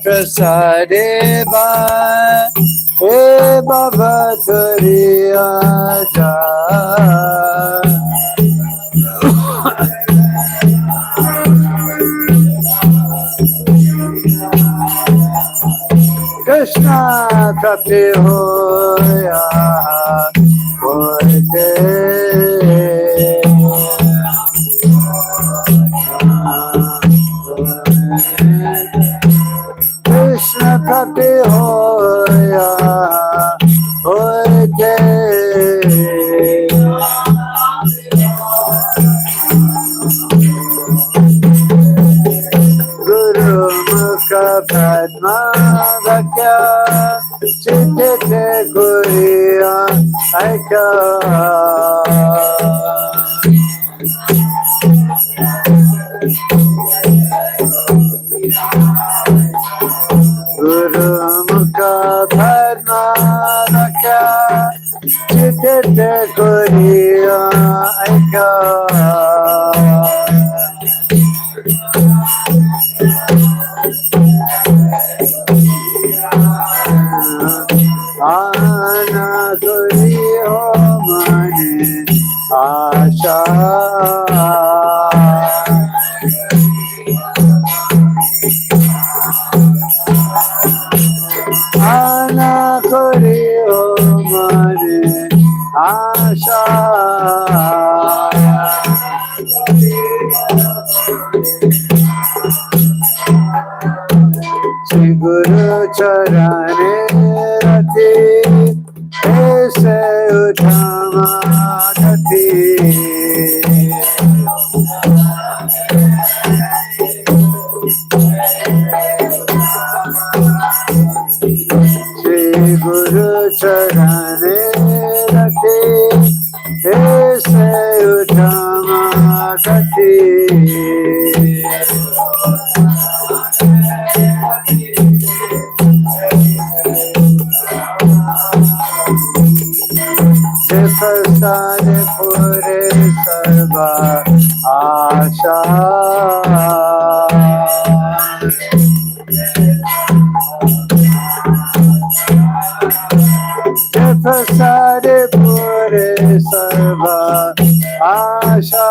prasadeva he bhavaturiya ja Krishna kapi hoya hote Krishna kapi hoya hote Guru Mukha Padma Vakya Chitte Kuriya Aika Guru Mukha Padma Vakya Chitte Kuriya Aika Ana kuri ho mane asha Ana kuri ho mane asha Shri Guru Charane Rati Aise Uttama Gati Shri Guru Charane Rati Aise Uttama Gati Prasad pure sarva asha Prasad pure sarva asha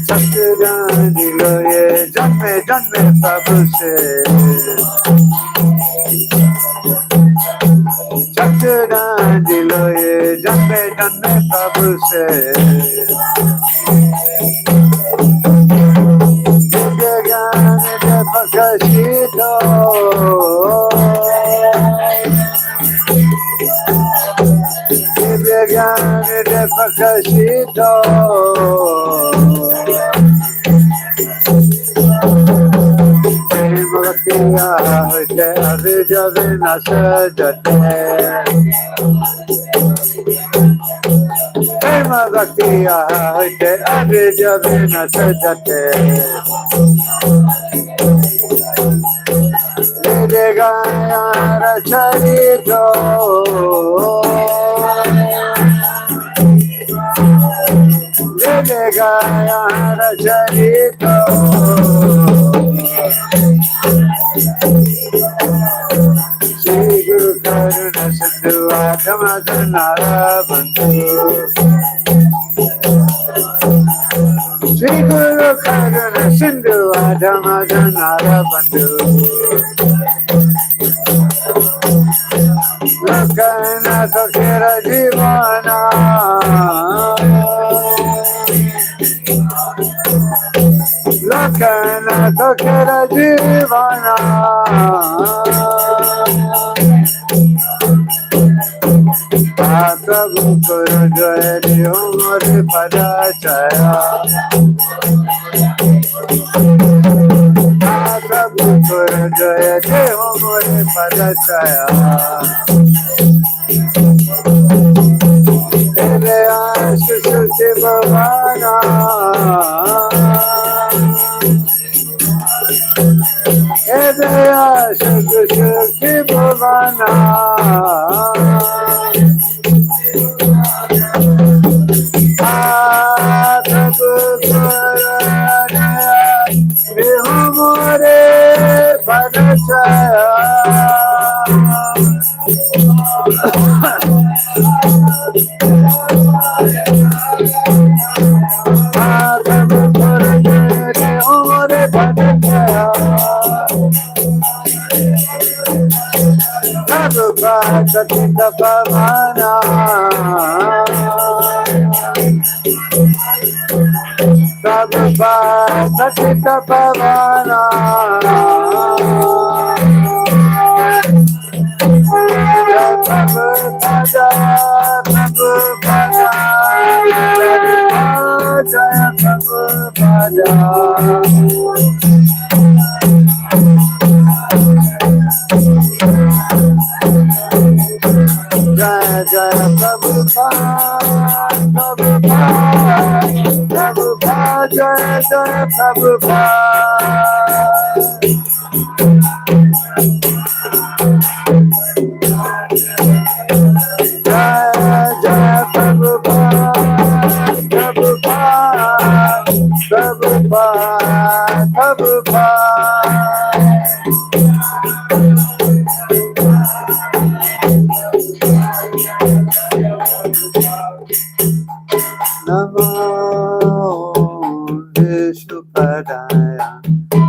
Chakran dilo ye janme janme Prabhu se Chakran dilo ye janme janme Prabhu se Divya gyan de prakashito Divya gyan de prakashito Bhaktiya hote abhijav nasajate Prema bhaktiya hote abhijav nasajate Lede gaya racharito Lede gaya racharito Shri Guru Karuna Sindhu Adhamadhanara Bandhu Shri Guru Karuna Sindhu Adhamadhanara Bandhu Lakana Sakira Jivana Lakana Sakira Jivana Prabhu Kuru Jaya Diyo Mori Pada Chaya Prabhu Kuru Jaya Diyo Mori Pada Chaya Ede Ashu Suti Bhavana Ede Ashu Suti Bhavana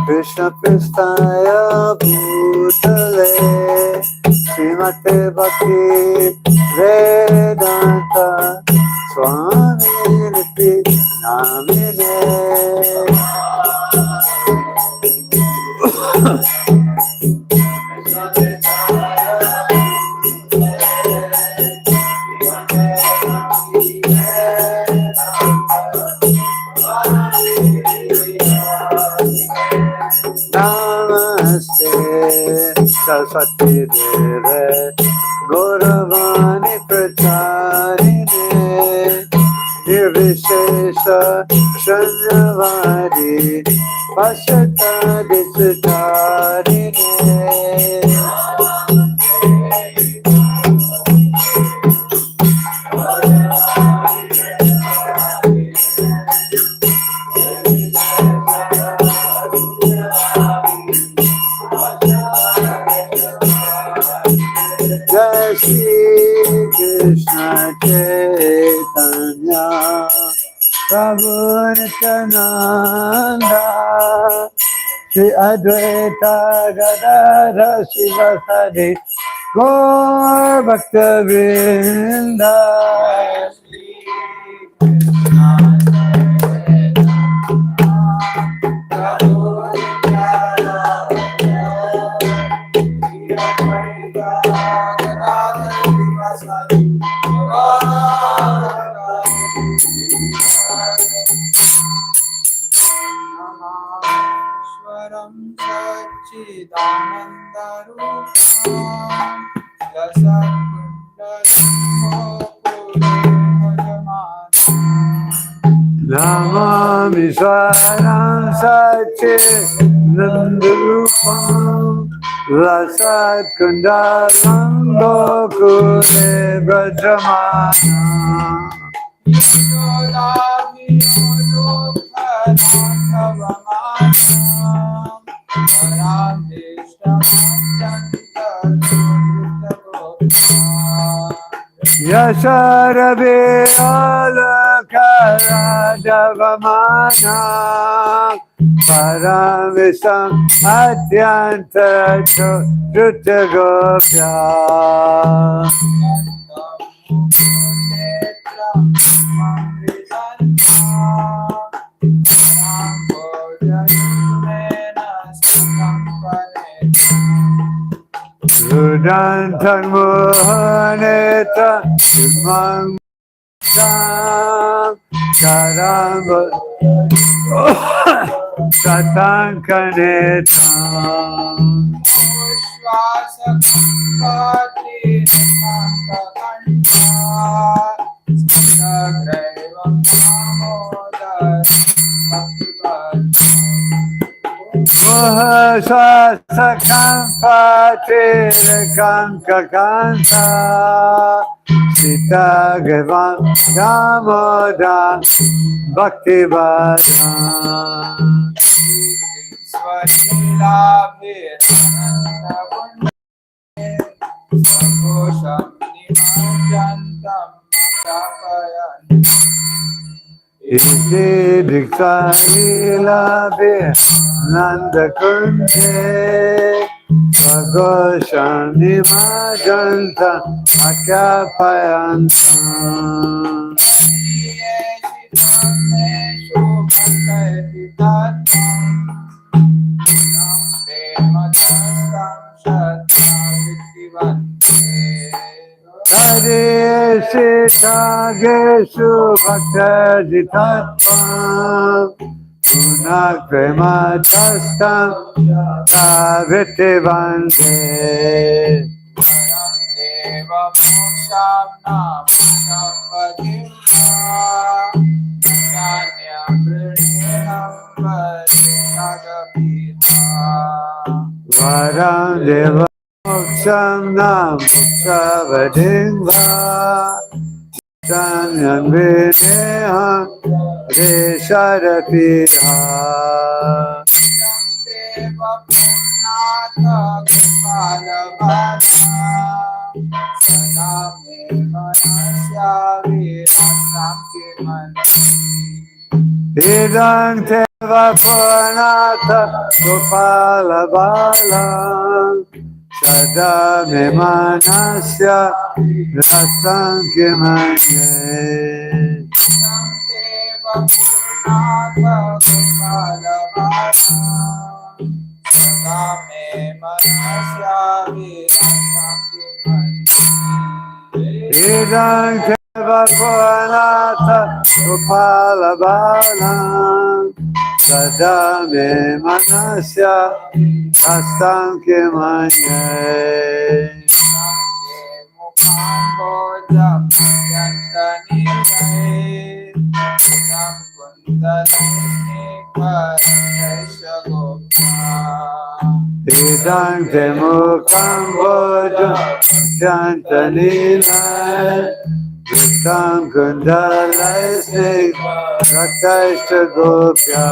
Krishna Pristaya Bhutale Srimate Bhakti Vedanta Swami Niti Namine Namaste Saraswati Deve Gauravani Pracharine Nirvishesha Shanyavadi Pashata Distarine Jai Shri Krishna Chaitanya Prabhu Nityananda Shri Advaita Gadadhara Shivasadi Gaur Bhakta Vrinda Namami Swaram Satchidanandrupam Lasat Kundalam Gokule Brajamana Yasharabe Alakara Javamana Paramisam Atyanta Jutta Rudantan Mohaneta Imam Karamba Satankanetam Mahasasakampatirakankakanta Sita Gavan Damoda Bhaktivada Srila iti diksa ilabe nanda kunde Vagoshani majanta akyapayanta Tageshu bhaktajitatvam Gunakrematastam Saviti Vande Varam Deva Moksham Nam Muktavandya Sanyam Vineham Resharapita Idang Teva Purnatha Gopala Bala Sada Me Manasya Rasam Kimanye Idang Teva Purnatha Gopala Bala Sada Me Manasya Rasam Kimanye Idang te mukam bojo chantanila Vitam kundalai snig Rakaishta gopya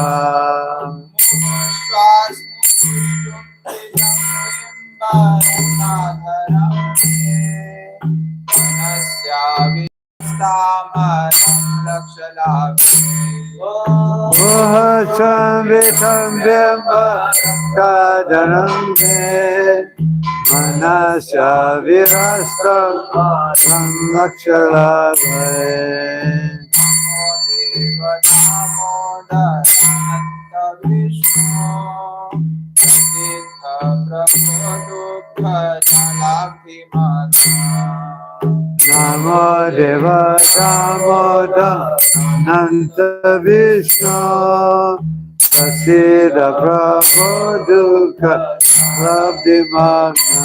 Mohacham vitam vyamba kadanam me Manasya virastam samlakshalabhay Namo Deva Damodar Nanta Vishnu Sasida Prabhu Dukha Labdi Magna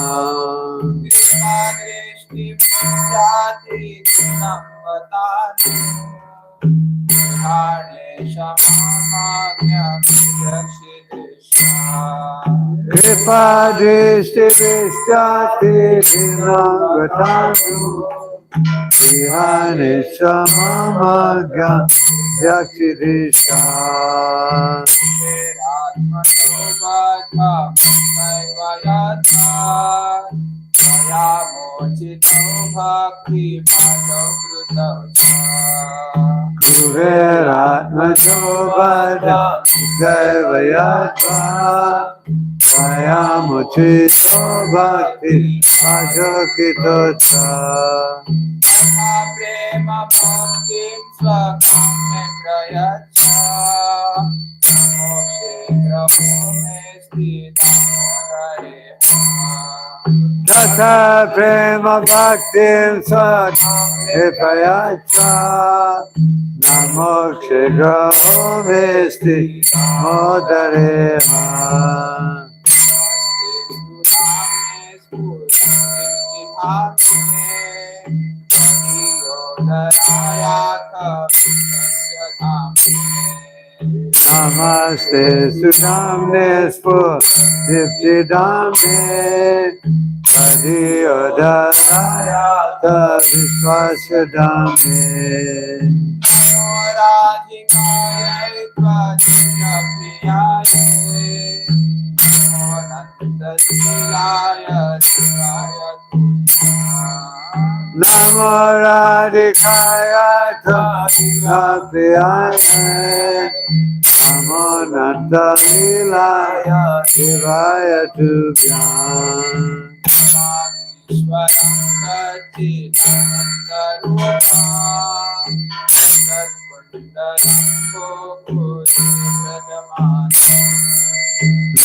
Kripa Drishti Vishyati Dinangatanu Vihani Samamaga Yakshidisha Kuveratmajo Bada Devayatma Vayamuchito Bhakti Ajokitotsa Prema Bhakti Swakam Mekrayatsa Tata Prema Bhakti Swakam Mekrayatsa Namo Shigraho Mesti Modareha Namaste Sudamne Spurtiptidamne Adiyodayata Vishwasyadamne Namo Radhikaya Priyaya Namo Nanda Lilaya Shivaya Tubhyam Ishwaram Satchidanandarupa Satkundaram Gokuri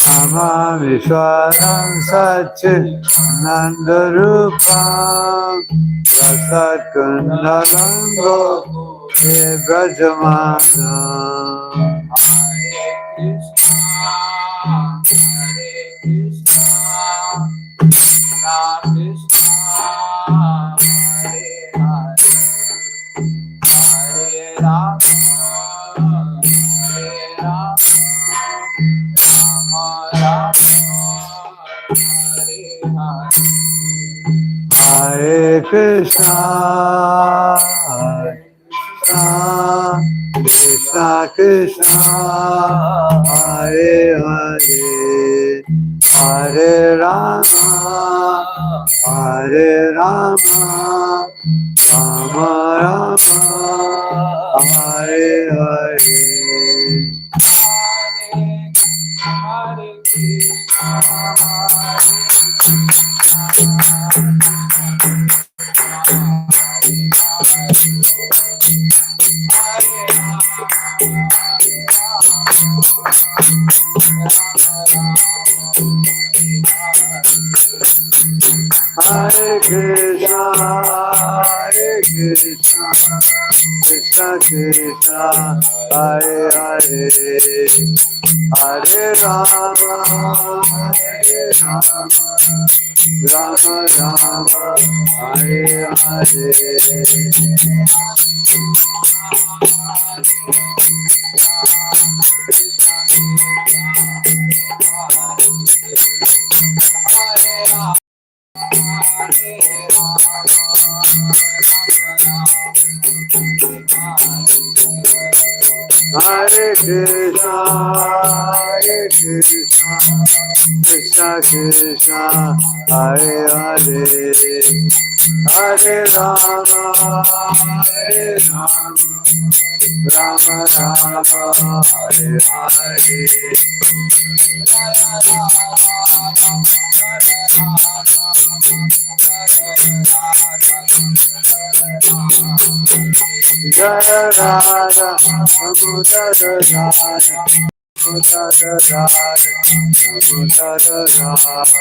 Namami Shwaram Satchidanandarupam Prasad Kundalam Gokuri Brajamanam Hare Krishna Krishna Hare Hare Hare Rama Hare Rama Rama Rama Hare Hare Hare Krishna Krishna Krishna Hare Hare Hare Rama Hare Rama Rama Rama Hare Hare Hare Krishna Hare Krishna, Hare Krishna, Krishna Krishna, Hare Hare, Hare Rama, Hare Rama, Rama Rama, Hare Hare. Hare Krishna, Hare Krishna, Krishna Krishna, Hare Hare, Hare Rama, Hare Rama, Rama Rama, Hare Hare. Jaya Radha, Damodara Radha, Damodara Radha, Damodara Radha.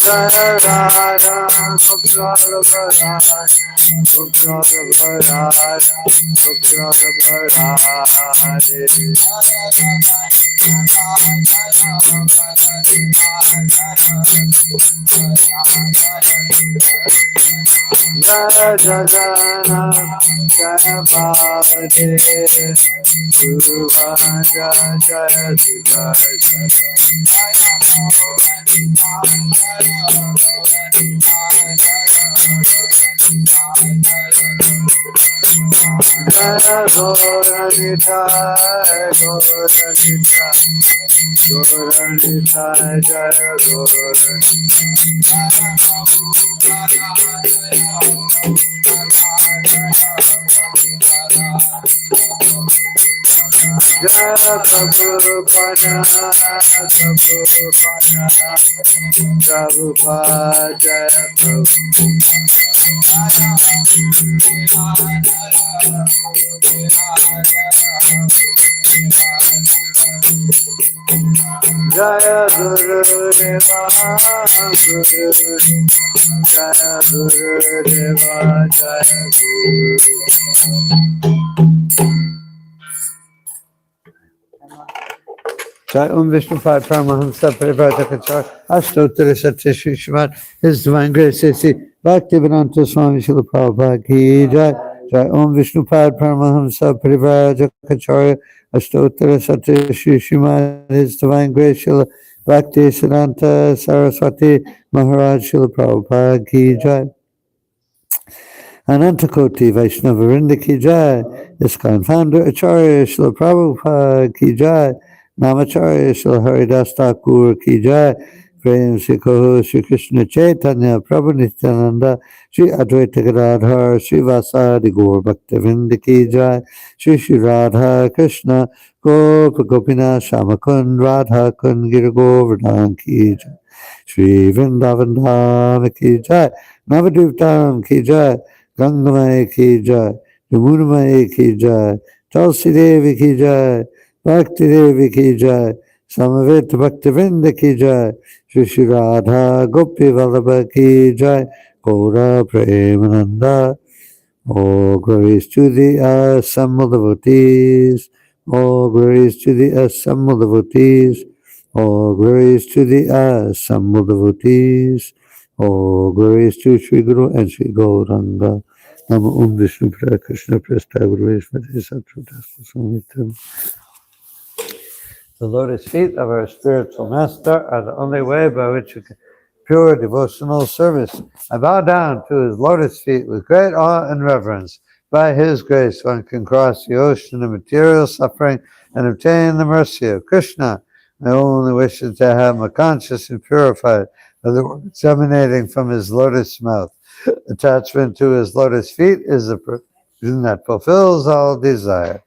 Jaya Radha, Muktavandya Radha, Muktavandya Radha, Muktavandya Radha. Jaya Jajana, Jaya Bhavade, Suvanja, Jaya Sudarshan. Jaya Goranita, Goranita, Goranita, Jaya Goranita. Jaya Prabhupada, Prabhupada, Prabhupada, Jaya Jaya Guru Deva, Guru, Jaya Guru Deva, Jaya Guru. Jai Vishnupada Paramahamsa Parivardhakacharya Ashtottara Satya Shri Srimad His Divine Grace A.C. Bhaktivedanta Swami Srila Prabhupada Ki Jai. Jai Vishnupada Paramahamsa Parivardhakacharya Ashtottara Satya Shri Srimad His Divine Grace Srila Bhaktivedanta Saraswati Maharaj Srila Prabhupada Ki Jai. Anantakoti Vaishnava Vrinda Ki Jai. ISKCON Founder Acharya Srila Prabhupada Ki Jai. Namacharya Srila Haridas Thakur Ki Jai, Prem Se Kaho Shri Krishna Chaitanya Prabhu Nityananda, Shri Advaita Gadadhar Srivasadi Gaur Bhaktivinoda Ki Jai, Shri Shri Radha Krishna Gopa Gopinath Shamakund Radha Kund Giri Govardhan Ki Jai, Shri Vrindavan Dham Ki Jai, Navadvip Dham Ki Jai, Gangamai Ki Jai, Yamunamai Ki Jai, Tulsi Devi Ki Jai, Bhakti Devi Ki Jai, Samaveta Bhaktivinoda Ki Jai, Shri Shri Radha Gopi Vallabha Ki Jai, Gaura Premananda. All glories to the assembled devotees. All glories to the assembled devotees. All glories to the assembled devotees. All glories to Sri Guru and Sri Gauranga. Namo Vishnu Pada Krishna Prestha Guru Vishmati Sattva Swami. The lotus feet of our spiritual master are the only way by which we can pure devotional service. I bow down to his lotus feet with great awe and reverence. By his grace, one can cross the ocean of material suffering and obtain the mercy of Krishna. My only wish is to have my conscience purified by the words emanating from his lotus mouth. Attachment to his lotus feet is the provision that fulfills all desire.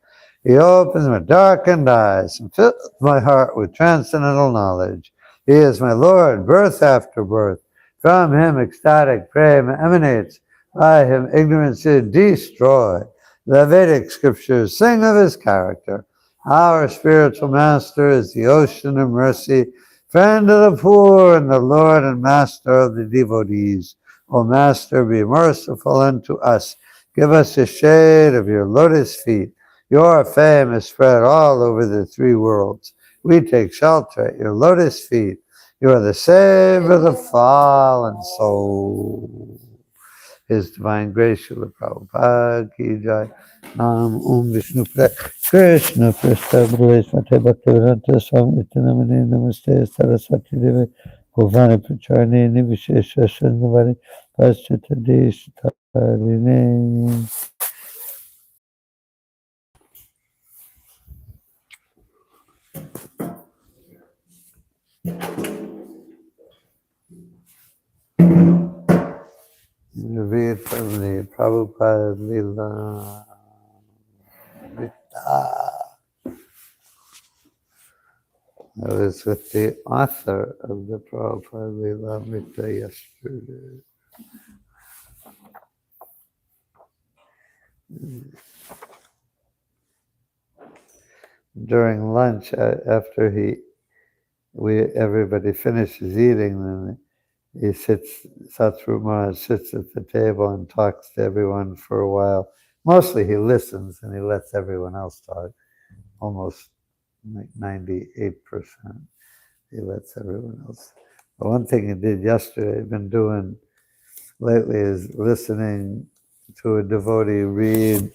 He opens my darkened eyes and fills my heart with transcendental knowledge. He is my Lord, birth after birth. From him ecstatic prema emanates. By him ignorance is destroyed. The Vedic scriptures sing of his character. Our spiritual master is the ocean of mercy, friend of the poor and the Lord and master of the devotees. O Master, be merciful unto us. Give us the shade of your lotus feet. Your fame is spread all over the three worlds. We take shelter at your lotus feet. You are the savior of the fallen soul. His divine grace, Srila Prabhupada Ki Jai. Nam Vishnu Krishna Prestha Bhuveshvate Bhaktivedanta Swami Nityanamani Namaste Saraswati Devi Bhuvani Pracharani Nivishesha Shannavari Paschita Deshitarine. Read from the Prabhupada lilamrita. I was with the author of the Prabhupada lilamrita yesterday. During lunch, after everybody finishes eating, then Satsru Maharaj sits at the table and talks to everyone for a while. Mostly he listens and he lets everyone else talk. Almost like 98%. He lets everyone else. But one thing he did yesterday, I've been doing lately, is listening to a devotee read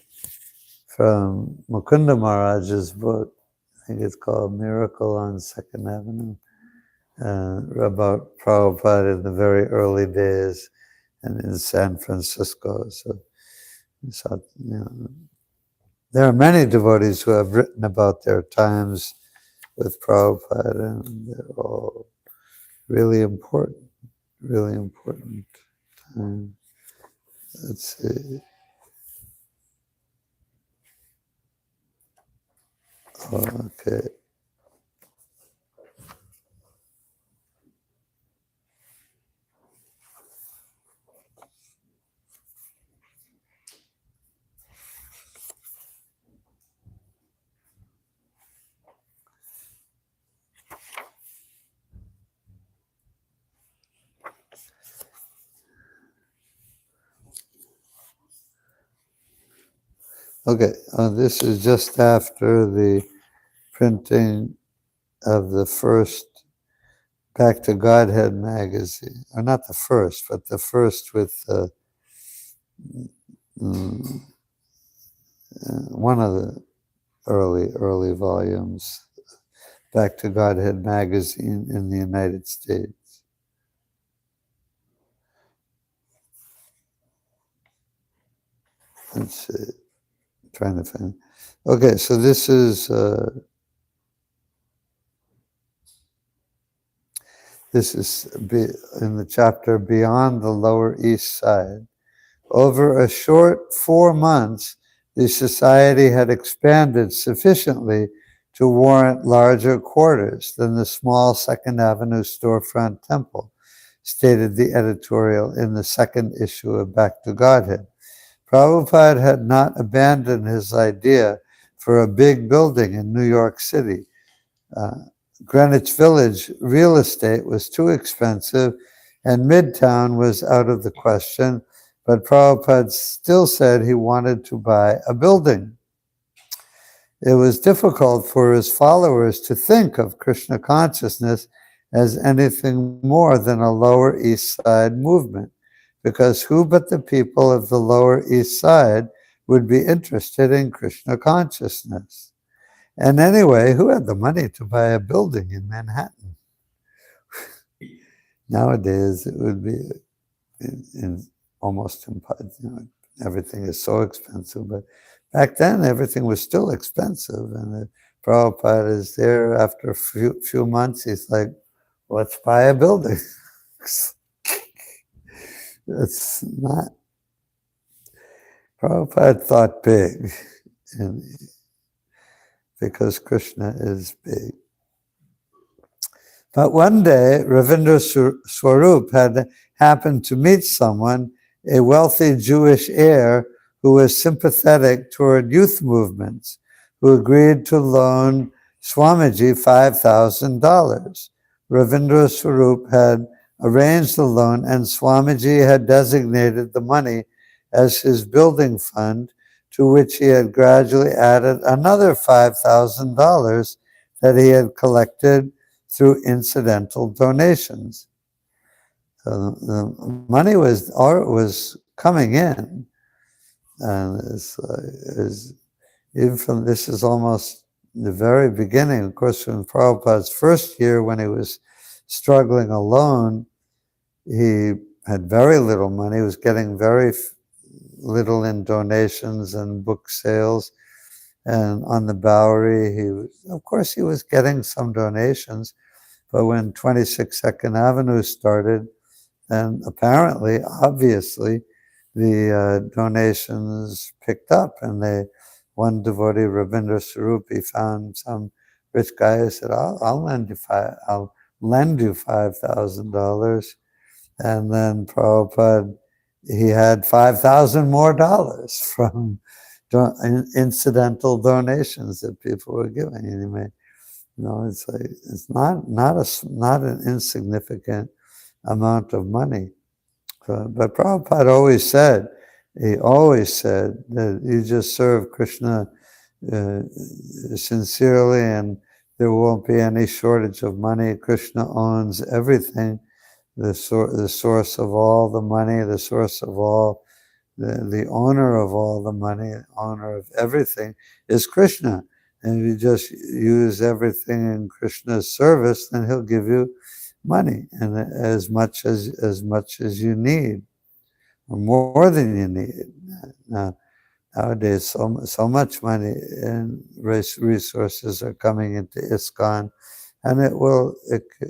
from Mukunda Maharaj's book. I think it's called Miracle on Second Avenue. About Prabhupada in the very early days and in San Francisco. So there are many devotees who have written about their times with Prabhupada, and they're all really important times. Let's see. Okay. Okay, this is just after the printing of the first Back to Godhead magazine, or not the first, but the first with one of the early volumes, Back to Godhead magazine in the United States. Let's see, trying to find. Okay, so this is This is in the chapter Beyond the Lower East Side. Over a short 4 months, the society had expanded sufficiently to warrant larger quarters than the small Second Avenue storefront temple, stated the editorial in the second issue of Back to Godhead. Prabhupada had not abandoned his idea for a big building in New York City. Greenwich Village real estate was too expensive and Midtown was out of the question, but Prabhupada still said he wanted to buy a building. It was difficult for his followers to think of Krishna consciousness as anything more than a Lower East Side movement, because who but the people of the Lower East Side would be interested in Krishna consciousness? And anyway, who had the money to buy a building in Manhattan? Nowadays, it would be almost impossible. Everything is so expensive, but back then everything was still expensive. And Prabhupada is there after a few months. He's like, let's buy a building. It's not. Prabhupada thought big, and because Krishna is big. But one day, Ravindra Swarup had happened to meet someone, a wealthy Jewish heir who was sympathetic toward youth movements, who agreed to loan Swamiji $5,000. Ravindra Swarup had arranged the loan, and Swamiji had designated the money as his building fund, to which he had gradually added another $5,000 that he had collected through incidental donations. So the money was coming in, and even from this is almost the very beginning. Of course, in Prabhupada's first year, when he was struggling alone, he had very little money. He was getting very little in donations and book sales. And on the Bowery, he was getting some donations. But when 26 Second Avenue started, then apparently, obviously, the donations picked up. And one devotee, Ravindra Swarup, found some rich guy who said, I'll lend you $5,000. And then Prabhupada, he had $5,000 more from incidental donations that people were giving. And he made, it's not an insignificant amount of money. But Prabhupada always said that you just serve Krishna sincerely, and there won't be any shortage of money. Krishna owns everything. The source of all the money, the source of all, the owner of all the money, owner of everything is Krishna. And if you just use everything in Krishna's service, then he'll give you money, and as much as you need, or more than you need. Now, nowadays, so much money and resources are coming into ISKCON, and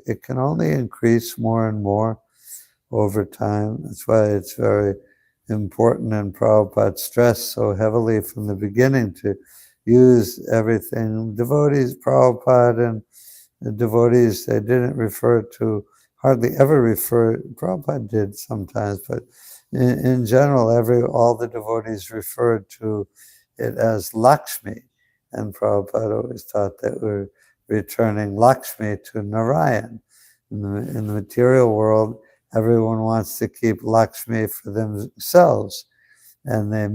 it can only increase more and more over time. That's why it's very important, and Prabhupada stressed so heavily from the beginning to use everything. Devotees, Prabhupada and the devotees, they didn't hardly ever refer, Prabhupada did sometimes, but in general, all the devotees referred to it as Lakshmi. And Prabhupada always taught that we're returning Lakshmi to Narayan. In the material world, everyone wants to keep Lakshmi for themselves, and they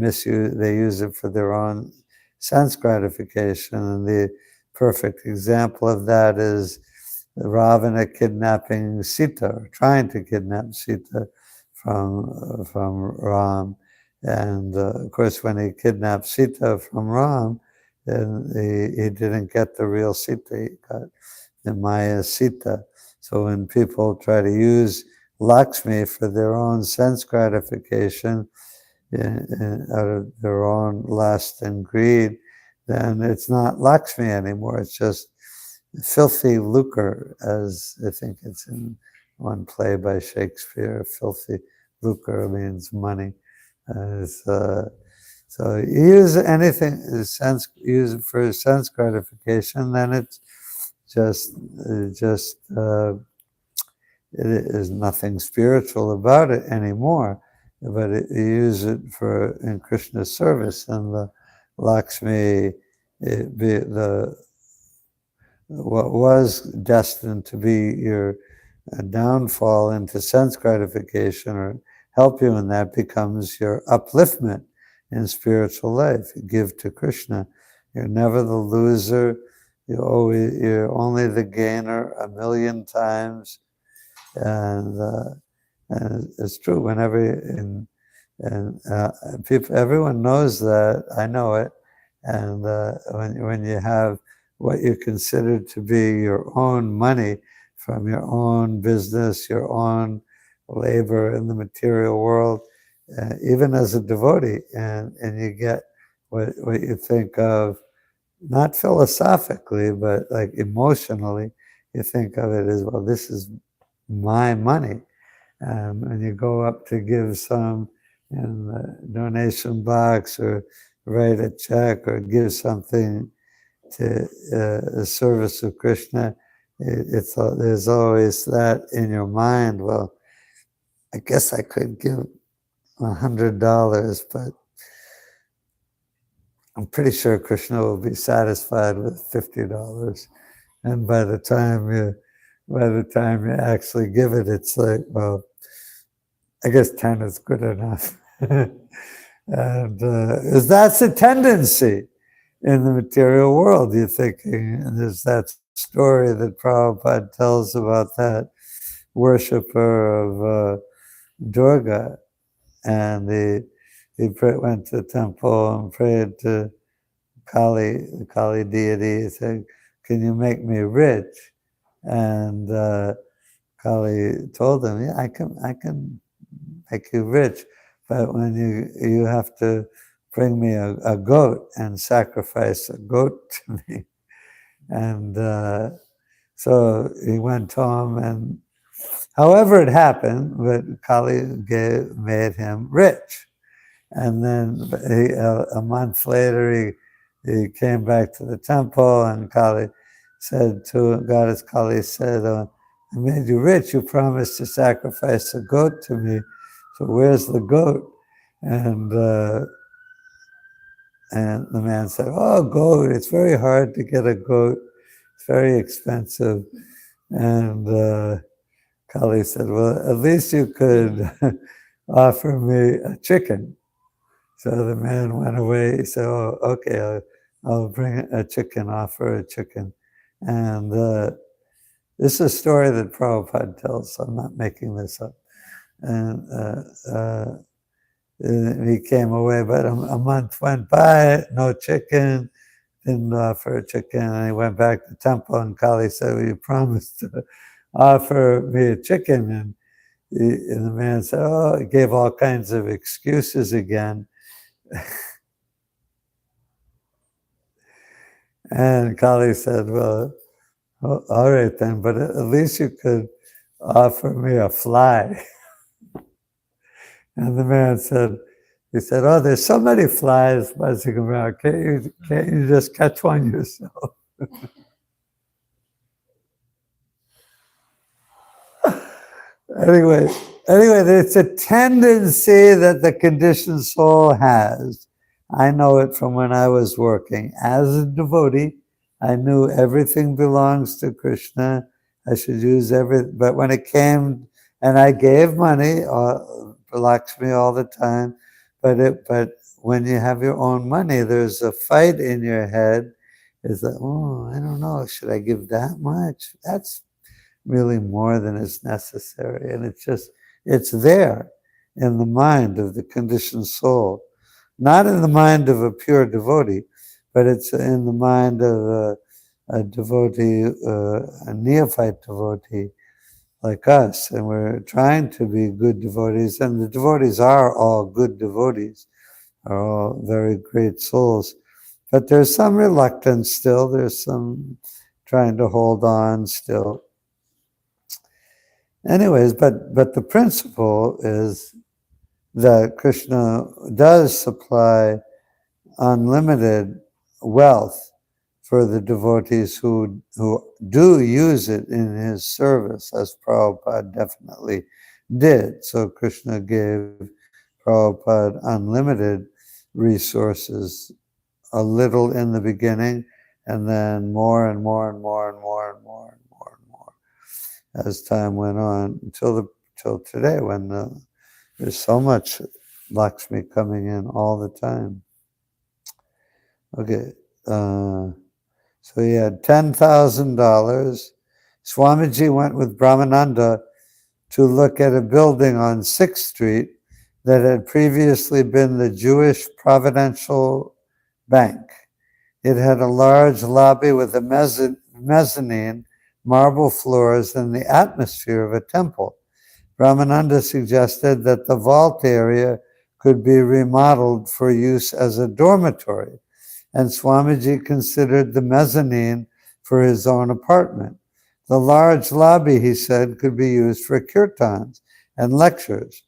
use it for their own sense gratification. And the perfect example of that is Ravana kidnapping Sita, or trying to kidnap Sita from Ram. And of course, when he kidnapped Sita from Ram, then he didn't get the real Sita, he got the Maya Sita. So when people try to use Lakshmi for their own sense gratification, out of their own lust and greed, then it's not Lakshmi anymore. It's just filthy lucre, as I think it's in one play by Shakespeare, filthy lucre means money. So you use anything, use it for sense gratification, then it's just it is nothing spiritual about it anymore. But you use it for in Krishna's service, and the Lakshmi, what was destined to be your downfall into sense gratification or help you in that becomes your upliftment in spiritual life. You give to Krishna. You're never the loser. You're only the gainer 1,000,000 times. And it's true. Whenever everyone knows that. I know it. And when you have what you consider to be your own money from your own business, your own labor in the material world, even as a devotee, and you get what you think of, not philosophically, but like emotionally, you think of it as, well, this is my money. And you go up to give some in the donation box or write a check or give something to the service of Krishna, there's always that in your mind. Well, I guess I could give $100, but I'm pretty sure Krishna will be satisfied with $50. And by the time you actually give it, it's like, well, I guess 10 is good enough. And that's a tendency in the material world. You're thinking, and there's that story that Prabhupada tells about that worshiper of Durga, and he went to the temple and prayed to Kali, the Kali deity. He said, "Can you make me rich?" And Kali told him, "Yeah, I can make you rich, but when you have to bring me a goat and sacrifice a goat to me." And so he went home, and however it happened, but Kali made him rich. And then a month later, he came back to the temple, and Kali said to Goddess Kali said, "I made you rich. You promised to sacrifice a goat to me. So where's the goat?" And the man said, "Oh, goat. It's very hard to get a goat. It's very expensive." And Kali said, "Well, at least you could offer me a chicken." So the man went away. He said, "Oh, okay, I'll bring a chicken, offer a chicken." And this is a story that Prabhupada tells, so I'm not making this up. And he came away, but a month went by, no chicken, didn't offer a chicken, and he went back to the temple, and Kali said, "Well, you promised to offer me a chicken." And the man said, "Oh," he gave all kinds of excuses again. And Kali said, "Well, all right then, but at least you could offer me a fly." And the man said, "Oh, there's so many flies buzzing around. Can't you just catch one yourself?" Anyway, it's a tendency that the conditioned soul has. I know it from when I was working. As a devotee, I knew everything belongs to Krishna. I should use but when it came, and I gave money, Lakshmi all the time, but when you have your own money, there's a fight in your head. It's like, oh, I don't know, should I give that much? That's really more than is necessary. And it's there in the mind of the conditioned soul, not in the mind of a pure devotee, but it's in the mind of a devotee, a neophyte devotee like us. And we're trying to be good devotees, and the devotees are all good devotees, are all very great souls. But there's some reluctance still, there's some trying to hold on still. anyways, but the principle is that Krishna does supply unlimited wealth for the devotees who do use it in his service, as Prabhupada definitely did. So Krishna gave Prabhupada unlimited resources, a little in the beginning, and then more and more and more and more and more and more and more as time went on till today, when there's so much Lakshmi coming in all the time. Okay, so he had $10,000. Swamiji went with Brahmananda to look at a building on 6th Street that had previously been the Jewish Providential Bank. It had a large lobby with a mezzanine, marble floors, and the atmosphere of a temple. Brahmananda suggested that the vault area could be remodeled for use as a dormitory, and Swamiji considered the mezzanine for his own apartment. The large lobby, he said, could be used for kirtans and lectures.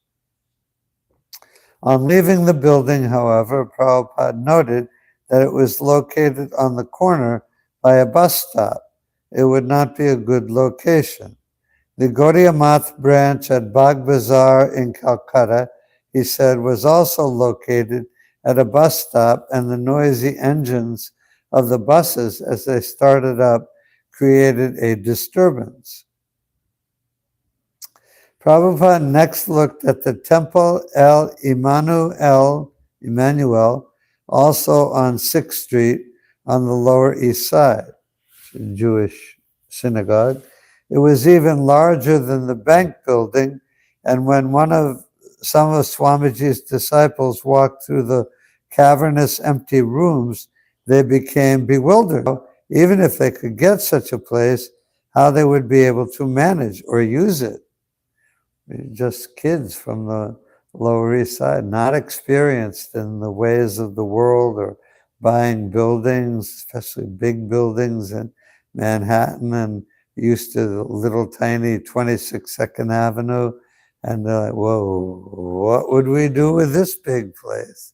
On leaving the building, however, Prabhupada noted that it was located on the corner by a bus stop. It would not be a good location. The Gaudiya Math branch at Bagh Bazaar in Calcutta, he said, was also located at a bus stop, and the noisy engines of the buses as they started up created a disturbance. Prabhupada next looked at the Temple El Emmanuel, also on 6th Street on the Lower East Side, a Jewish synagogue. It was even larger than the bank building, and when some of Swamiji's disciples walked through the cavernous empty rooms, they became bewildered. Even if they could get such a place, how they would be able to manage or use it. Just kids from the Lower East Side, not experienced in the ways of the world or buying buildings, especially big buildings in Manhattan, and used to the little tiny 26 2nd Avenue. And they're like, whoa, what would we do with this big place?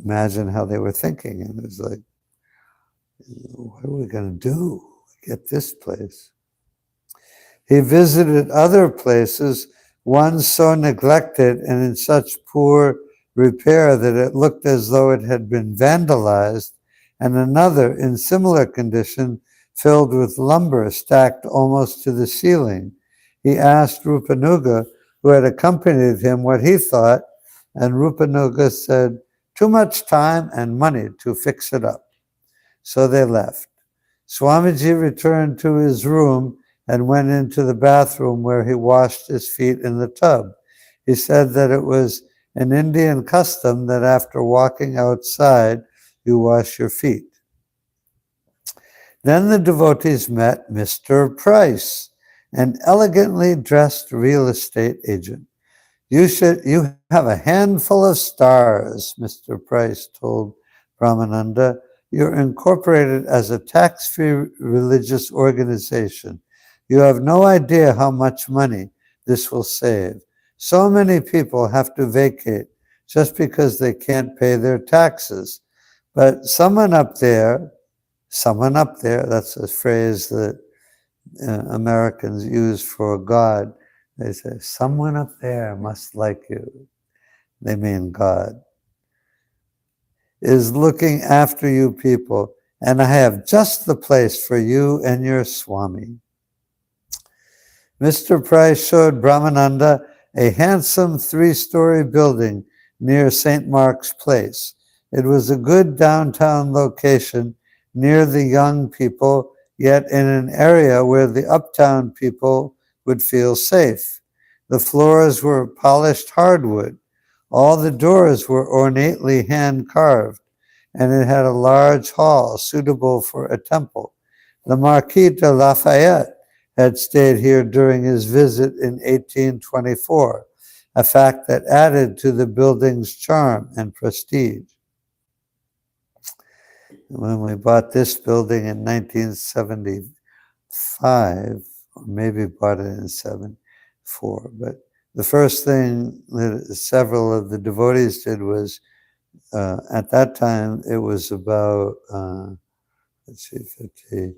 Imagine how they were thinking. And it was like, what are we going to do? Get this place. He visited other places, one so neglected and in such poor repair that it looked as though it had been vandalized, and another in similar condition filled with lumber stacked almost to the ceiling. He asked Rupanuga, who had accompanied him, what he thought, and Rupanuga said, too much time and money to fix it up. So they left. Swamiji returned to his room and went into the bathroom where he washed his feet in the tub. He said that it was an Indian custom that after walking outside, you wash your feet. Then the devotees met Mr. Price, an elegantly dressed real estate agent. You have a handful of stars, Mr. Price told Brahmananda. You're incorporated as a tax-free religious organization. You have no idea how much money this will save. So many people have to vacate just because they can't pay their taxes. But someone up there, that's a phrase that Americans use for God. They say, someone up there must like you. They mean God. Is looking after you people, and I have just the place for you and your Swami. Mr. Price showed Brahmananda a handsome 3-story building near St. Mark's Place. It was a good downtown location near the young people, yet in an area where the uptown people would feel safe. The floors were polished hardwood. All the doors were ornately hand-carved, and it had a large hall suitable for a temple. The Marquis de Lafayette had stayed here during his visit in 1824, a fact that added to the building's charm and prestige. when we bought this building in 1975, or maybe bought it in 74, but the first thing that several of the devotees did was, at that time, it was about, let's see, 50,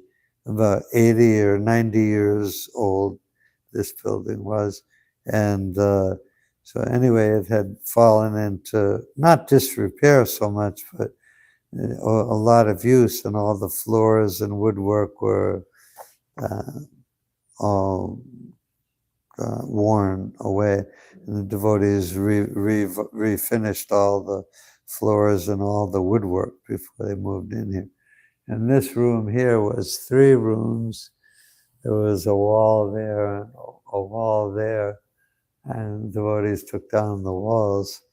about 80 or 90 years old, this building was. And so anyway, it had fallen into not disrepair so much, but a lot of use, and all the floors and woodwork were all worn away. And the devotees refinished all the floors and all the woodwork before they moved in here. And this room here was 3 rooms. There was a wall there and a wall there, and devotees took down the walls,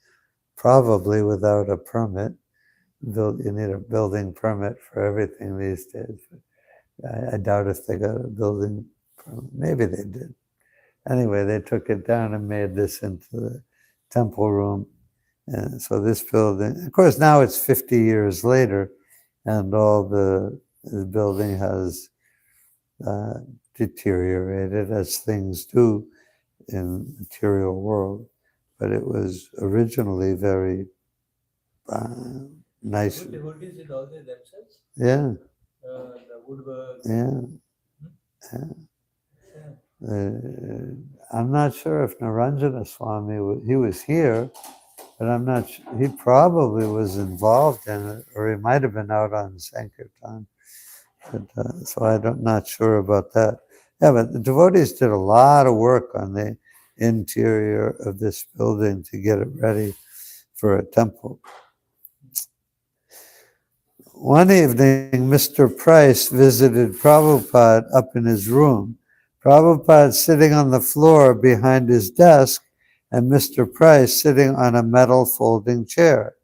probably without a permit. You need a building permit for everything these days. I doubt if they got a building permit. Maybe they did. Anyway, they took it down and made this into the temple room. And so this building, of course, now it's 50 years later, and all the building has deteriorated, as things do in the material world. But it was originally very nice. The devotees did all they themselves? Yeah. The woodwork. Yeah. I'm not sure if Naranjana Swami, he was here, but I'm not sure. He probably was involved in it, or he might have been out on Sankirtan. But, so I'm not sure about that. Yeah, but the devotees did a lot of work on the interior of this building to get it ready for a temple. One evening, Mr. Price visited Prabhupada up in his room. Prabhupada sitting on the floor behind his desk, and Mr. Price sitting on a metal folding chair.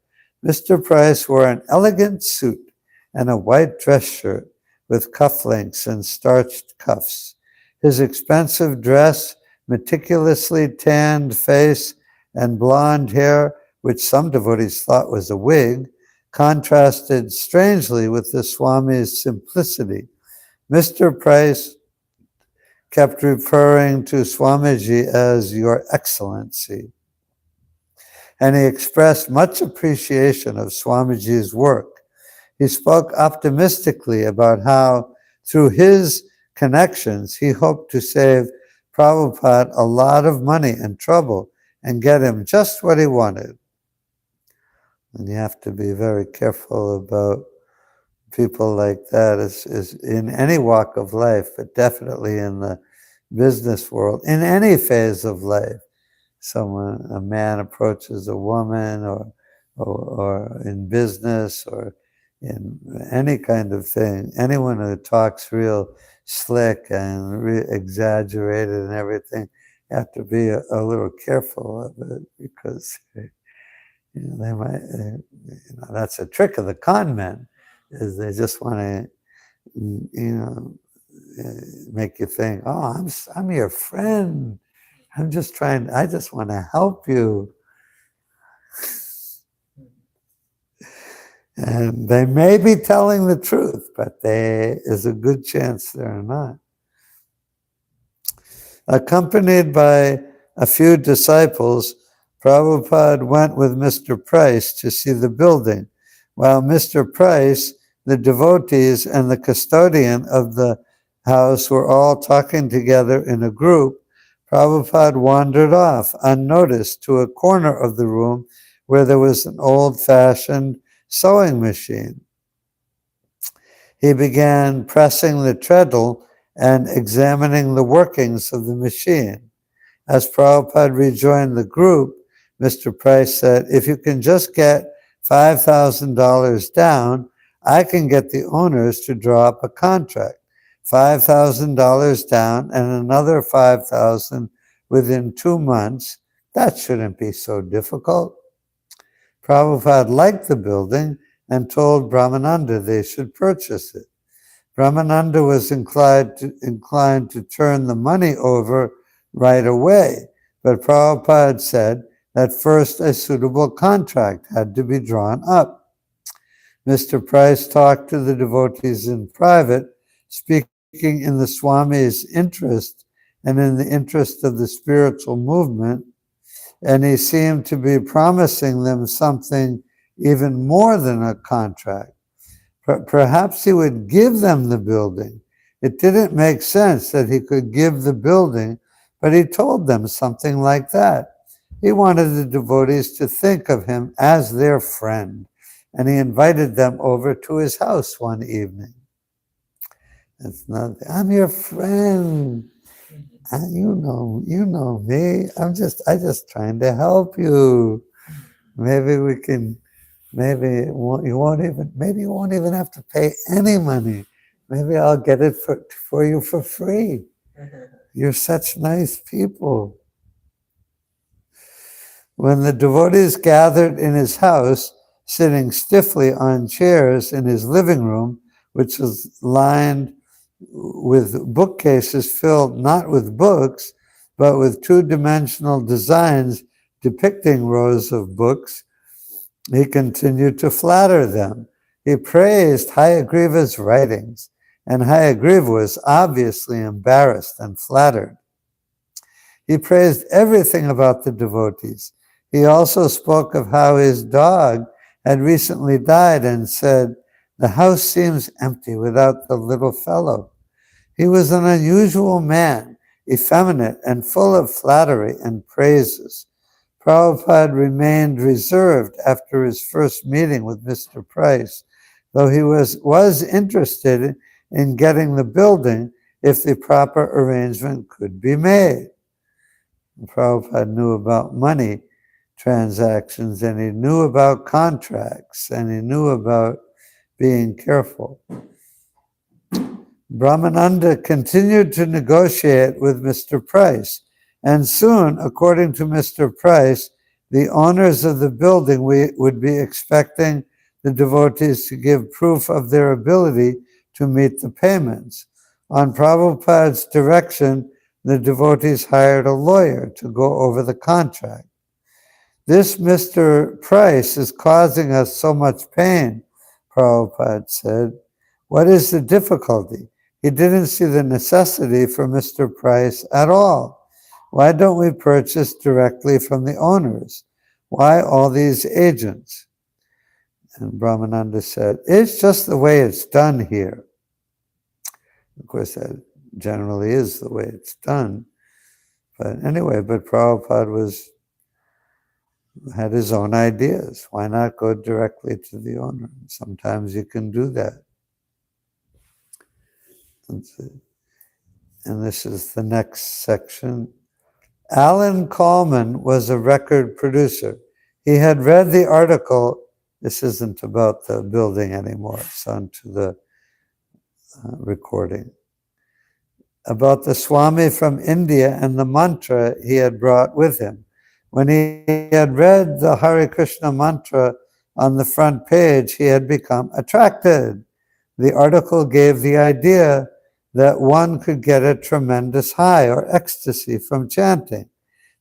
Mr. Price wore an elegant suit and a white dress shirt with cufflinks and starched cuffs. His expensive dress, meticulously tanned face, and blonde hair, which some devotees thought was a wig, contrasted strangely with the Swami's simplicity. Mr. Price kept referring to Swamiji as Your Excellency, and he expressed much appreciation of Swamiji's work. He spoke optimistically about how, through his connections, he hoped to save Prabhupada a lot of money and trouble and get him just what he wanted. And you have to be very careful about people like that is in any walk of life, but definitely in the business world, in any phase of life. A man approaches a woman, or in business, or in any kind of thing. Anyone who talks real slick and exaggerated and everything, you have to be a little careful of it, because they might. That's a trick of the con men, is they just want to, make you think, oh, I'm your friend. I just want to help you. And they may be telling the truth, but there is a good chance they're not. Accompanied by a few disciples, Prabhupada went with Mr. Price to see the building. While Mr. Price, the devotees, and the custodian of the house were all talking together in a group, Prabhupada wandered off unnoticed to a corner of the room where there was an old-fashioned sewing machine. He began pressing the treadle and examining the workings of the machine. As Prabhupada rejoined the group, Mr. Price said, if you can just get $5,000 down, I can get the owners to draw up a contract. $5,000 down and another $5,000 within 2 months. That shouldn't be so difficult. Prabhupada liked the building and told Brahmananda they should purchase it. Brahmananda was inclined to turn the money over right away, but Prabhupada said that first a suitable contract had to be drawn up. Mr. Price talked to the devotees in private, speaking in the Swami's interest and in the interest of the spiritual movement, and he seemed to be promising them something even more than a contract. Perhaps he would give them the building. It didn't make sense that he could give the building, but he told them something like that. He wanted the devotees to think of him as their friend, and he invited them over to his house one evening. It's not, I'm your friend. You know me. I'm just trying to help you. Maybe we can. Maybe you won't even have to pay any money. Maybe I'll get it for you for free. You're such nice people. When the devotees gathered in his house, sitting stiffly on chairs in his living room, which was lined with bookcases filled not with books, but with two-dimensional designs depicting rows of books, he continued to flatter them. He praised Hayagriva's writings, and Hayagriva was obviously embarrassed and flattered. He praised everything about the devotees. He also spoke of how his dog had recently died and said, "The house seems empty without the little fellow." He was an unusual man, effeminate and full of flattery and praises. Prabhupada remained reserved after his first meeting with Mr. Price, though he was interested in getting the building if the proper arrangement could be made. Prabhupada knew about money transactions, and he knew about contracts, and he knew about being careful. Brahmananda continued to negotiate with Mr. Price, and soon, according to Mr. Price, the owners of the building would be expecting the devotees to give proof of their ability to meet the payments. On Prabhupada's direction, the devotees hired a lawyer to go over the contract. "This Mr. Price is causing us so much pain," Prabhupada said. "What is the difficulty? He didn't see the necessity for Mr. Price at all. Why don't we purchase directly from the owners? Why all these agents?" And Brahmananda said, "It's just the way it's done here." Of course, that generally is the way it's done. But anyway, Prabhupada had his own ideas. Why not go directly to the owner? Sometimes you can do that. And this is the next section. Alan Coleman was a record producer. He had read the article. This isn't about the building anymore. It's onto the recording. About the Swami from India and the mantra he had brought with him. When he had read the Hare Krishna mantra on the front page, he had become attracted. The article gave the idea that one could get a tremendous high or ecstasy from chanting.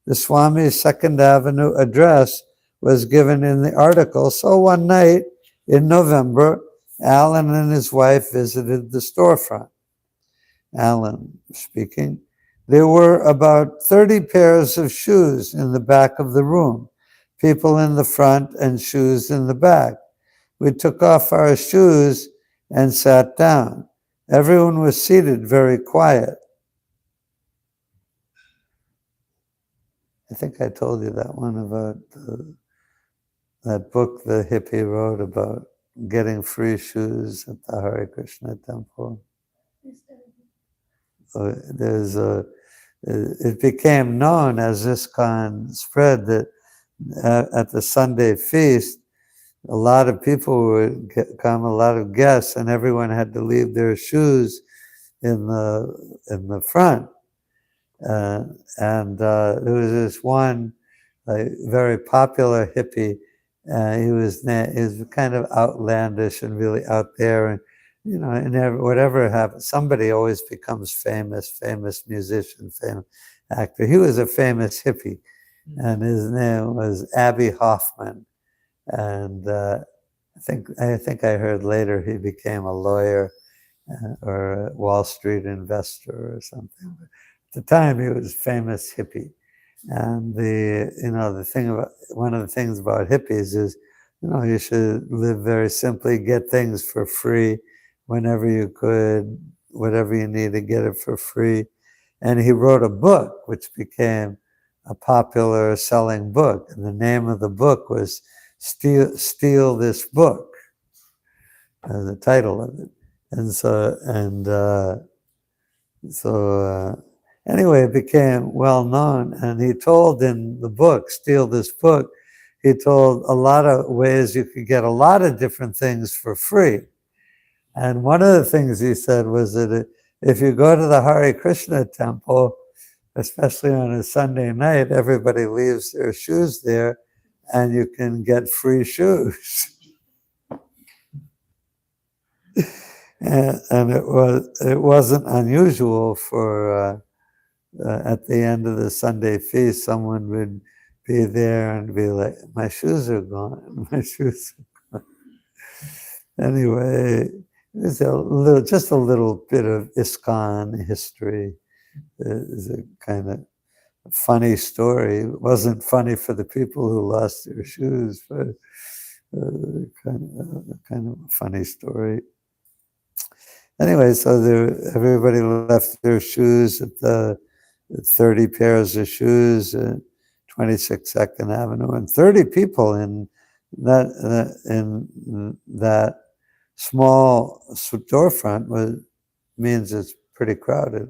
The Swami's Second Avenue address was given in the article, so one night in November, Alan and his wife visited the storefront. Alan speaking. There were about 30 pairs of shoes in the back of the room, people in the front and shoes in the back. We took off our shoes and sat down. Everyone was seated very quiet. I think I told you that one about that book the hippie wrote about getting free shoes at the Hare Krishna temple. It became known as ISKCON spread that at the Sunday feast, a lot of people would come, a lot of guests, and everyone had to leave their shoes in the front. And there was this one very popular hippie. He was kind of outlandish and really out there, and and whatever happens, somebody always becomes famous musician, famous actor. He was a famous hippie, and his name was Abbie Hoffman. And I think I heard later he became a lawyer or a Wall Street investor or something. But at the time, he was a famous hippie. And the thing about one of the things about hippies is, you should live very simply, get things for free whenever you could, whatever you need to get it for free. And he wrote a book which became a popular selling book. And the name of the book was Steal This Book, the title of it. And so anyway, it became well known. And he told in the book, Steal This Book, he told a lot of ways you could get a lot of different things for free. And one of the things he said was that if you go to the Hare Krishna temple, especially on a Sunday night, everybody leaves their shoes there and you can get free shoes. And it wasn't unusual for at the end of the Sunday feast, someone would be there and be like, "My shoes are gone. My shoes are gone." Anyway, it was just a little bit of ISKCON history. It's a kind of funny story. It wasn't funny for the people who lost their shoes, but kind of a funny story. Anyway, so everybody left their shoes at the 30 pairs of shoes at 26 Second Avenue, and 30 people in that small storefront means it's pretty crowded.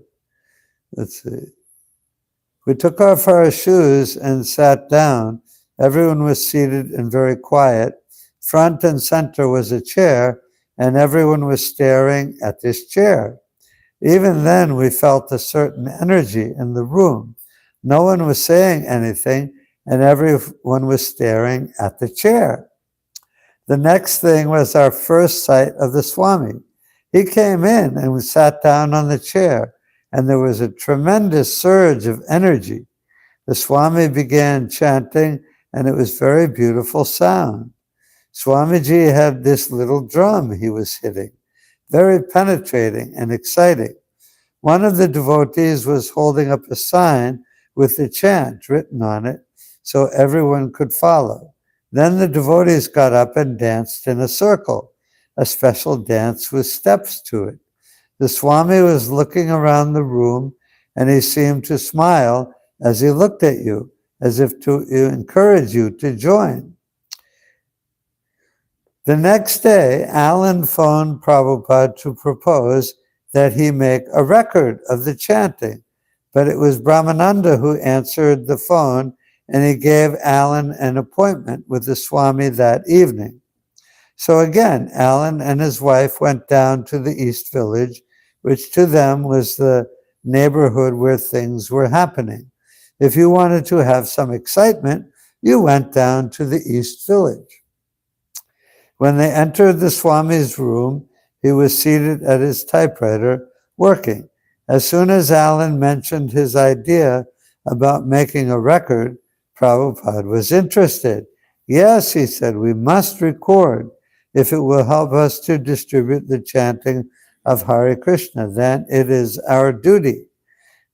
Let's see. We took off our shoes and sat down. Everyone was seated and very quiet. Front and center was a chair, and everyone was staring at this chair. Even then, we felt a certain energy in the room. No one was saying anything, and everyone was staring at the chair. The next thing was our first sight of the Swami. He came in and we sat down on the chair, and there was a tremendous surge of energy. The Swami began chanting, and it was very beautiful sound. Swamiji had this little drum he was hitting, very penetrating and exciting. One of the devotees was holding up a sign with the chant written on it so everyone could follow. Then the devotees got up and danced in a circle, a special dance with steps to it. The Swami was looking around the room, and he seemed to smile as he looked at you, as if to encourage you to join. The next day, Alan phoned Prabhupada to propose that he make a record of the chanting, but it was Brahmananda who answered the phone, and he gave Alan an appointment with the Swami that evening. So again, Alan and his wife went down to the East Village, which to them was the neighborhood where things were happening. If you wanted to have some excitement, you went down to the East Village. When they entered the Swami's room, he was seated at his typewriter working. As soon as Alan mentioned his idea about making a record, Prabhupada was interested. Yes, he said, we must record. If it will help us to distribute the chanting of Hare Krishna, then it is our duty.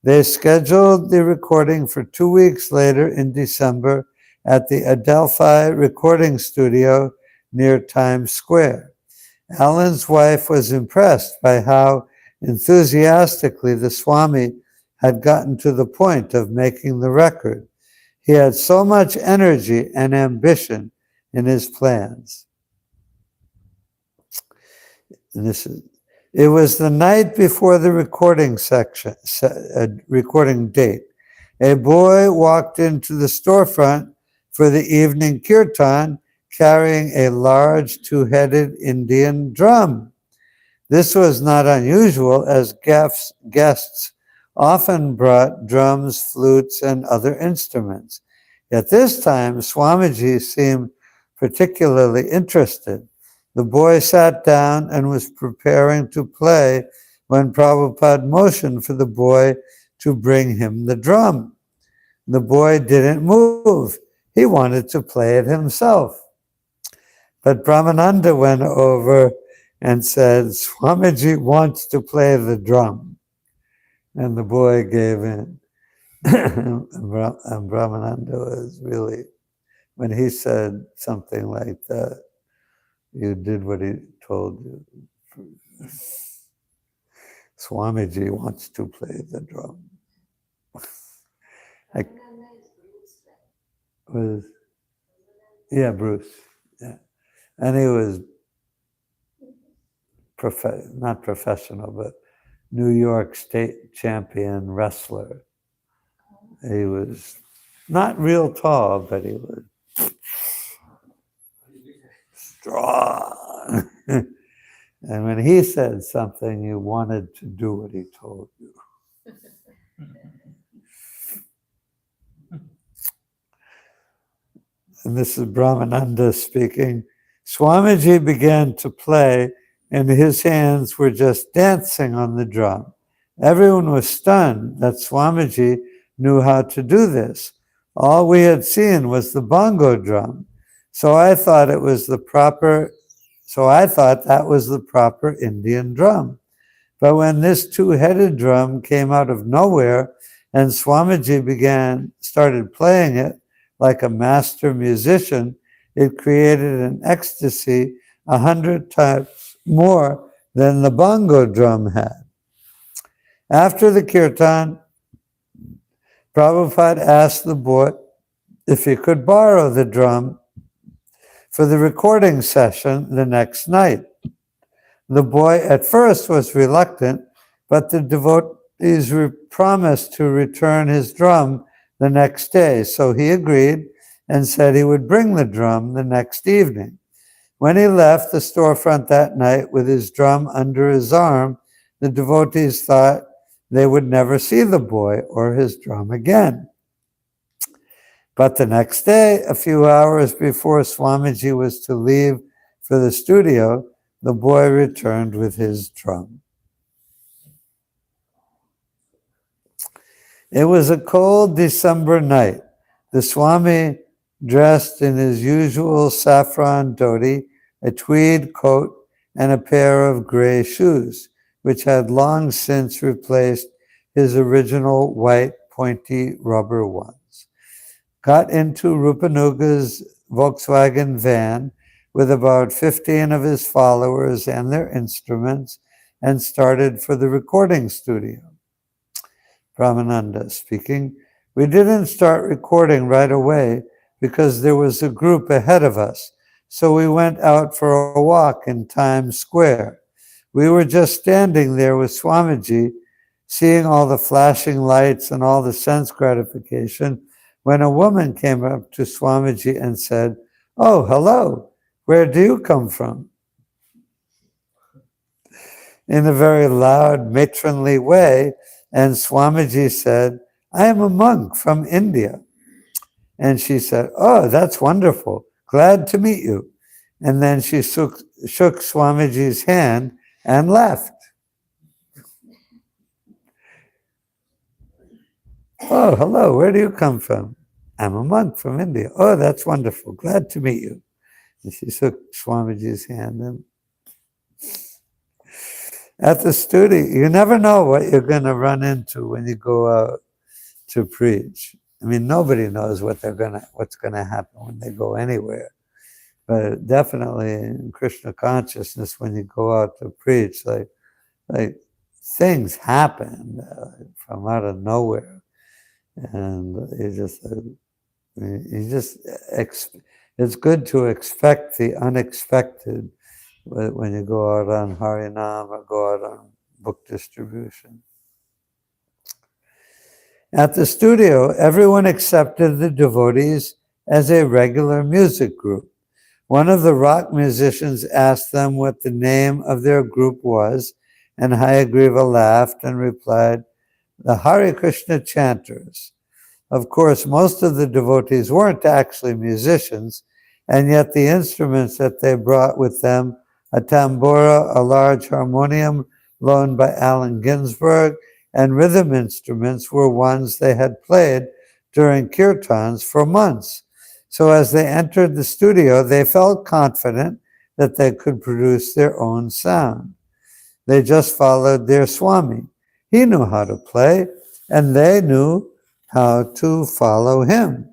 They scheduled the recording for 2 weeks later in December at the Adelphi recording studio near Times Square. Alan's wife was impressed by how enthusiastically the Swami had gotten to the point of making the record. He had so much energy and ambition in his plans. It was the night before the recording date. A boy walked into the storefront for the evening kirtan carrying a large two-headed Indian drum. This was not unusual, as guests often brought drums, flutes, and other instruments. At this time, Swamiji seemed particularly interested. The boy sat down and was preparing to play when Prabhupada motioned for the boy to bring him the drum. The boy didn't move. He wanted to play it himself. But Brahmananda went over and said, Swamiji wants to play the drum. And the boy gave in. And Brahmananda was really, when he said something like that, you did what he told you. Swamiji wants to play the drum. Bruce. Yeah. And he was not professional, but New York State champion wrestler. He was not real tall, but he was strong. And when he said something, you wanted to do what he told you. And this is Brahmananda speaking. Swamiji began to play, and his hands were just dancing on the drum. Everyone was stunned that Swamiji knew how to do this. All we had seen was the bongo drum. So I thought that was the proper Indian drum. But when this two-headed drum came out of nowhere and Swamiji started playing it like a master musician, it created an ecstasy 100 times more than the bongo drum had. After the kirtan, Prabhupada asked the boy if he could borrow the drum for the recording session the next night. The boy at first was reluctant, but the devotees promised to return his drum the next day, so he agreed and said he would bring the drum the next evening. When he left the storefront that night with his drum under his arm, the devotees thought they would never see the boy or his drum again. But the next day, a few hours before Swamiji was to leave for the studio, the boy returned with his drum. It was a cold December night. The Swami, dressed in his usual saffron dhoti, a tweed coat, and a pair of gray shoes, which had long since replaced his original white pointy rubber ones, got into Rupanuga's Volkswagen van with about 15 of his followers and their instruments and started for the recording studio. Brahmananda speaking, we didn't start recording right away because there was a group ahead of us, so we went out for a walk in Times Square. We were just standing there with Swamiji, seeing all the flashing lights and all the sense gratification, when a woman came up to Swamiji and said, "Oh, hello, where do you come from?" In a very loud, matronly way, and Swamiji said, "I am a monk from India." And she said, "Oh, that's wonderful. Glad to meet you." And then she shook Swamiji's hand and left. "Oh, hello, where do you come from?" "I'm a monk from India." "Oh, that's wonderful. Glad to meet you." And she shook Swamiji's hand. And at the studio, you never know what you're going to run into when you go out to preach. I mean, nobody knows what's going to happen when they go anywhere. But definitely in Krishna consciousness, when you go out to preach, like things happen from out of nowhere, and it's good to expect the unexpected when you go out on Harinam or go out on book distribution. At the studio, everyone accepted the devotees as a regular music group. One of the rock musicians asked them what the name of their group was, and Hayagriva laughed and replied, "The Hare Krishna Chanters." Of course, most of the devotees weren't actually musicians, and yet the instruments that they brought with them, a tambura, a large harmonium loaned by Allen Ginsberg, and rhythm instruments were ones they had played during kirtans for months. So as they entered the studio, they felt confident that they could produce their own sound. They just followed their Swami. He knew how to play, and they knew how to follow him.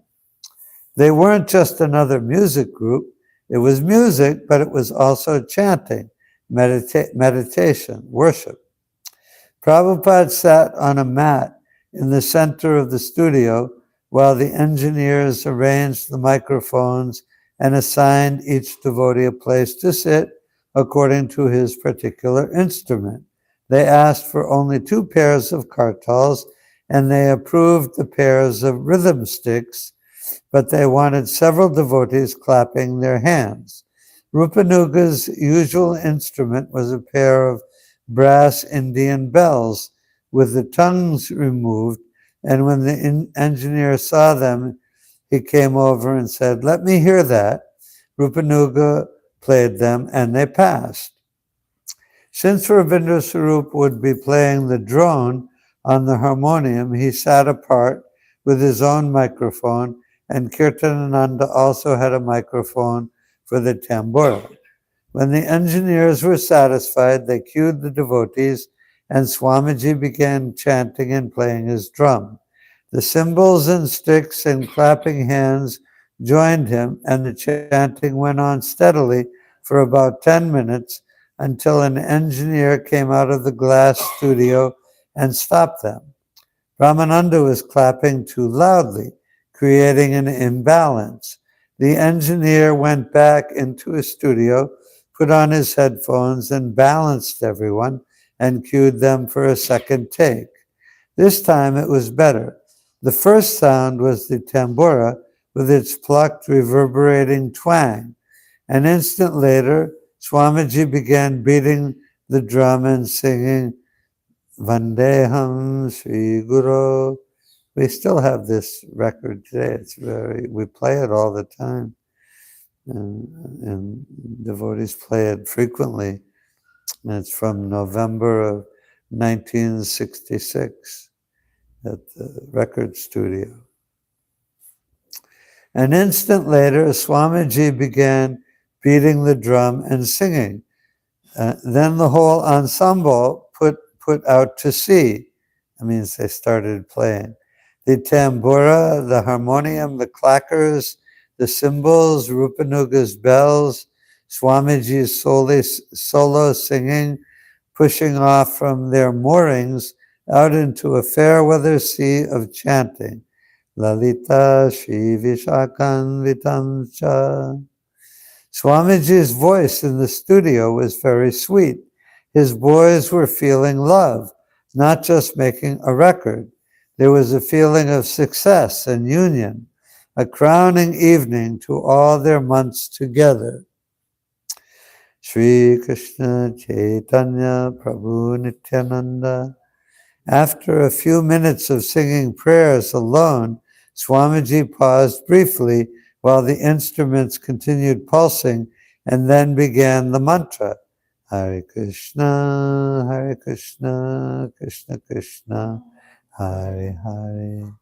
They weren't just another music group. It was music, but it was also chanting, meditation, worship. Prabhupada sat on a mat in the center of the studio while the engineers arranged the microphones and assigned each devotee a place to sit according to his particular instrument. They asked for only 2 pairs of kartals, and they approved the pairs of rhythm sticks, but they wanted several devotees clapping their hands. Rupanuga's usual instrument was a pair of brass Indian bells with the tongues removed, and when the engineer saw them, he came over and said, "Let me hear that." Rupanuga played them, and they passed. Since Ravindra Swarup would be playing the drone on the harmonium, he sat apart with his own microphone, and Kirtanananda also had a microphone for the tambura. When the engineers were satisfied, they cued the devotees, and Swamiji began chanting and playing his drum. The cymbals and sticks and clapping hands joined him, and the chanting went on steadily for about 10 minutes until an engineer came out of the glass studio and stopped them. Ramananda was clapping too loudly, creating an imbalance. The engineer went back into his studio, put on his headphones, and balanced everyone and cued them for a second take. This time it was better. The first sound was the tambura with its plucked, reverberating twang. An instant later, Swamiji began beating the drum and singing, Vandeham Sri Guru. We still have this record today. We play it all the time. And devotees play it frequently. And it's from November of 1966 at the record studio. An instant later, Swamiji began beating the drum and singing. Then the whole ensemble put out to sea. That means they started playing. The tambura, the harmonium, the clackers, the cymbals, Rupanuga's bells, Swamiji's solo singing, pushing off from their moorings out into a fair weather sea of chanting. Lalita Shri Vishakan Vitamcha. Swamiji's voice in the studio was very sweet. His boys were feeling love, not just making a record. There was a feeling of success and union, a crowning evening to all their months together. Sri Krishna Chaitanya Prabhu Nityananda. After a few minutes of singing prayers alone, Swamiji paused briefly while the instruments continued pulsing and then began the mantra. Hare Krishna, Krishna Krishna, Hare Hare,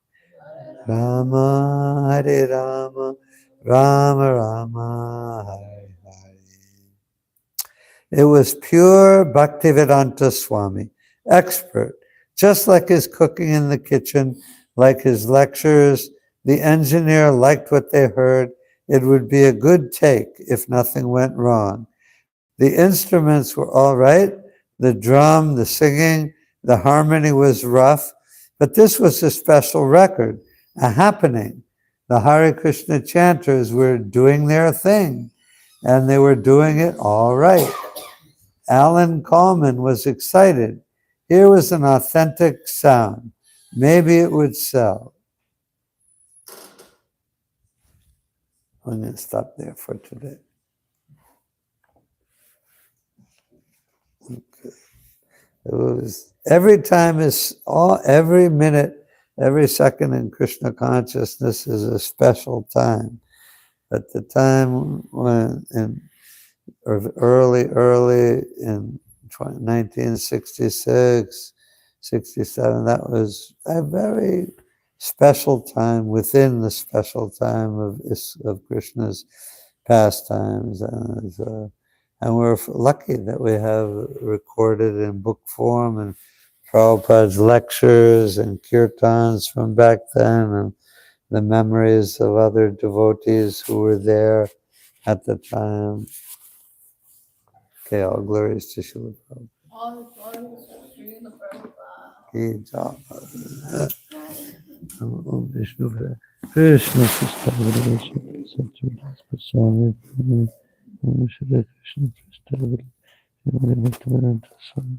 Rama Hare Rama, Rama Rama Hare Hare. It was pure Bhaktivedanta Swami, expert, just like his cooking in the kitchen, like his lectures. The engineer liked what they heard. It would be a good take if nothing went wrong. The instruments were all right. The drum, the singing, the harmony was rough. But this was a special record, a happening. The Hare Krishna chanters were doing their thing, and they were doing it all right. Alan Coleman was excited. Here was an authentic sound. Maybe it would sell. I'm going to stop there for today. Okay. It was every time every minute, every second in Krishna consciousness is a special time. At the time when early in 1966, 67, that was a very special time within the special time of Krishna's pastimes. And we're lucky that we have recorded in book form and Prabhupada's lectures and kirtans from back then, and the memories of other devotees who were there at the time. Okay, all glories to Srila Prabhupada. All glories to Srila Prabhupada. Ki jai. Om Vishnu Krishna Krishna Satchidananda Swami Om Shri Krishna Krishna Muktavandya Swami